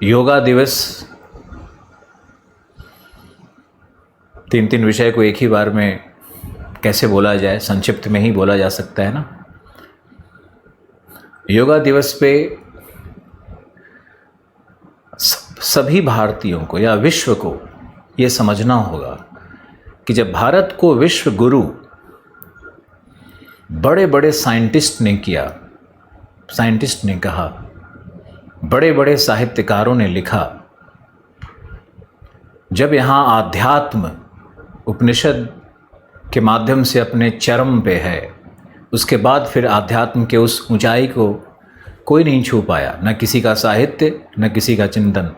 योगा दिवस, तीन विषय को एक ही बार में कैसे बोला जाए, संक्षिप्त में ही बोला जा सकता है ना। योगा दिवस पे सभी भारतीयों को या विश्व को ये समझना होगा कि जब भारत को विश्व गुरु बड़े बड़े साइंटिस्ट ने किया, साइंटिस्ट ने कहा, बड़े बड़े साहित्यकारों ने लिखा, जब यहाँ आध्यात्म उपनिषद के माध्यम से अपने चरम पे है, उसके बाद फिर आध्यात्म के उस ऊंचाई को कोई नहीं छू पाया, न किसी का साहित्य न किसी का चिंतन।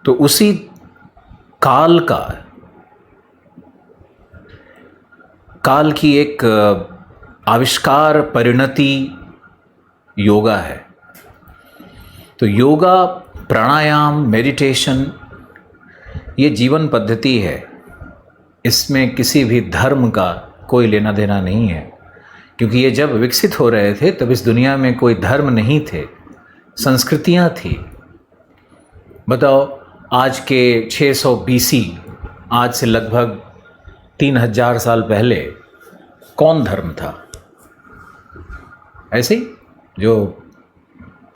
तो उसी काल की एक आविष्कार परिणति योगा है। तो योगा, प्राणायाम, मेडिटेशन ये जीवन पद्धति है। इसमें किसी भी धर्म का कोई लेना देना नहीं है, क्योंकि ये जब विकसित हो रहे थे तब इस दुनिया में कोई धर्म नहीं थे, संस्कृतियाँ थी। बताओ, आज के 600 BC, आज से लगभग 3000 साल पहले कौन धर्म था? ऐसे ही जो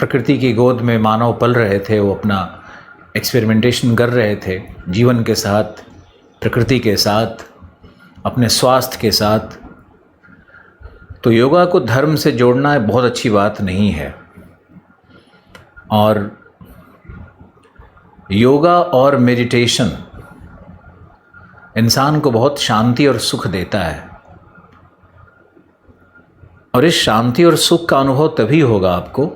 प्रकृति की गोद में मानव पल रहे थे, वो अपना एक्सपेरिमेंटेशन कर रहे थे जीवन के साथ, प्रकृति के साथ, अपने स्वास्थ्य के साथ। तो योगा को धर्म से जोड़ना बहुत अच्छी बात नहीं है। और योगा और मेडिटेशन इंसान को बहुत शांति और सुख देता है, और इस शांति और सुख का अनुभव तभी होगा आपको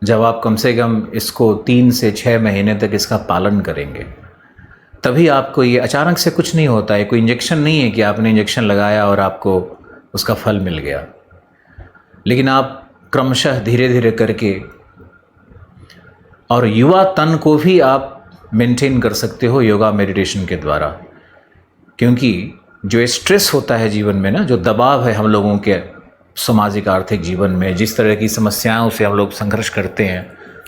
जब आप कम से कम इसको 3 से 6 महीने तक इसका पालन करेंगे। तभी आपको ये अचानक से कुछ नहीं होता है, कोई इंजेक्शन नहीं है कि आपने इंजेक्शन लगाया और आपको उसका फल मिल गया। लेकिन आप क्रमशः धीरे धीरे करके, और युवा तन को भी आप मेंटेन कर सकते हो योगा मेडिटेशन के द्वारा। क्योंकि जो स्ट्रेस होता है जीवन में ना, जो दबाव है हम लोगों के सामाजिक आर्थिक जीवन में, जिस तरह की समस्याओं से हम लोग संघर्ष करते हैं,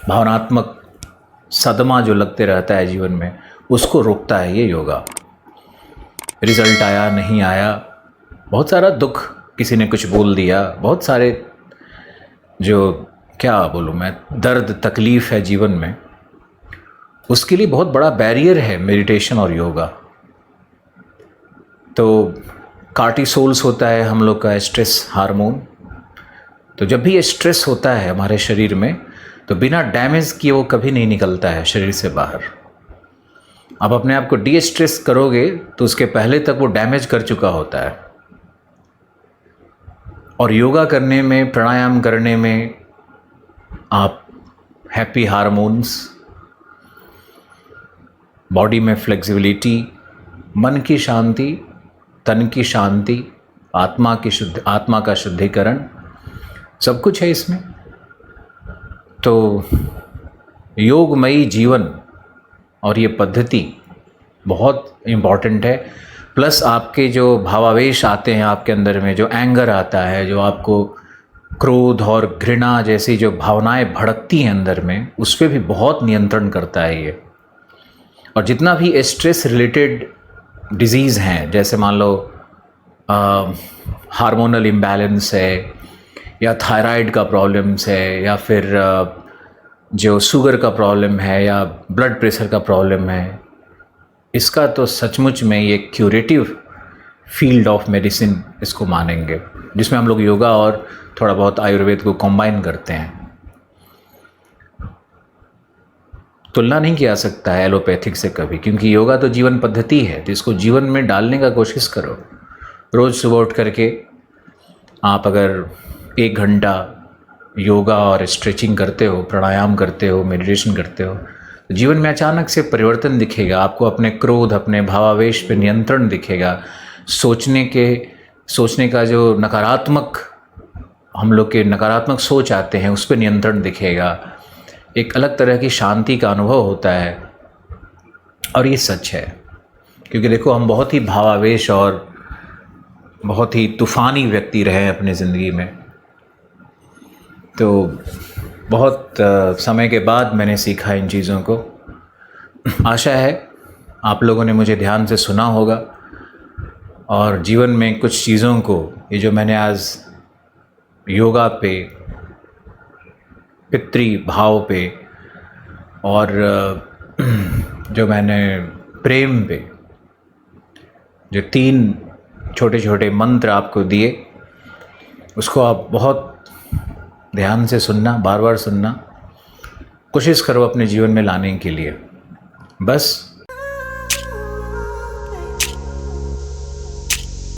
भावनात्मक सदमा जो लगते रहता है जीवन में, उसको रोकता है ये योगा। रिजल्ट आया नहीं आया, बहुत सारा दुख, किसी ने कुछ बोल दिया, बहुत सारे जो क्या बोलूँ मैं, दर्द तकलीफ़ है जीवन में, उसके लिए बहुत बड़ा बैरियर है मेडिटेशन और योगा। तो कार्टिसोल्स होता है हम लोग का स्ट्रेस हार्मोन। तो जब भी ये स्ट्रेस होता है हमारे शरीर में, तो बिना डैमेज किए वो कभी नहीं निकलता है शरीर से बाहर। आप अपने आप को डी स्ट्रेस करोगे तो उसके पहले तक वो डैमेज कर चुका होता है। और योगा करने में, प्राणायाम करने में आप हैप्पी हार्मोन्स, बॉडी में फ्लेक्सिबिलिटी, मन की शांति, तन की शांति, आत्मा का शुद्धिकरण, सब कुछ है इसमें। तो योगमयी जीवन और ये पद्धति बहुत इम्पॉर्टेंट है। प्लस आपके जो भावावेश आते हैं आपके अंदर में, जो एंगर आता है, जो आपको क्रोध और घृणा जैसी जो भावनाएं भड़कती हैं अंदर में, उस पर भी बहुत नियंत्रण करता है ये। और जितना भी स्ट्रेस रिलेटेड डिजीज़ हैं, जैसे मान लो हार्मोनल इम्बैलेंस है, या थायराइड का प्रॉब्लम्स है, या फिर जो शुगर का प्रॉब्लम है, या ब्लड प्रेशर का प्रॉब्लम है, इसका तो सचमुच में ये क्यूरेटिव फील्ड ऑफ मेडिसिन इसको मानेंगे, जिसमें हम लोग योगा और थोड़ा बहुत आयुर्वेद को कंबाइन करते हैं। तुलना नहीं किया सकता है एलोपैथिक से कभी, क्योंकि योगा तो जीवन पद्धति है। तो इसको जीवन में डालने का कोशिश करो। रोज़ सुबह उठ करके आप अगर 1 घंटा योगा और स्ट्रेचिंग करते हो, प्राणायाम करते हो, मेडिटेशन करते हो, तो जीवन में अचानक से परिवर्तन दिखेगा। आपको अपने क्रोध, अपने भावावेश पे नियंत्रण दिखेगा। सोचने का जो नकारात्मक, हम लोग के नकारात्मक सोच आते हैं, उस पर नियंत्रण दिखेगा। एक अलग तरह की शांति का अनुभव होता है। और ये सच है, क्योंकि देखो हम बहुत ही भावावेश और बहुत ही तूफ़ानी व्यक्ति रहे हैं अपने ज़िंदगी में। तो बहुत समय के बाद मैंने सीखा इन चीज़ों को। आशा है आप लोगों ने मुझे ध्यान से सुना होगा और जीवन में कुछ चीज़ों को, ये जो मैंने आज योगा पे, पितृ भाव पे और जो मैंने प्रेम पे जो 3 छोटे छोटे मंत्र आपको दिए, उसको आप बहुत ध्यान से सुनना, बार बार सुनना, कोशिश करो अपने जीवन में लाने के लिए। बस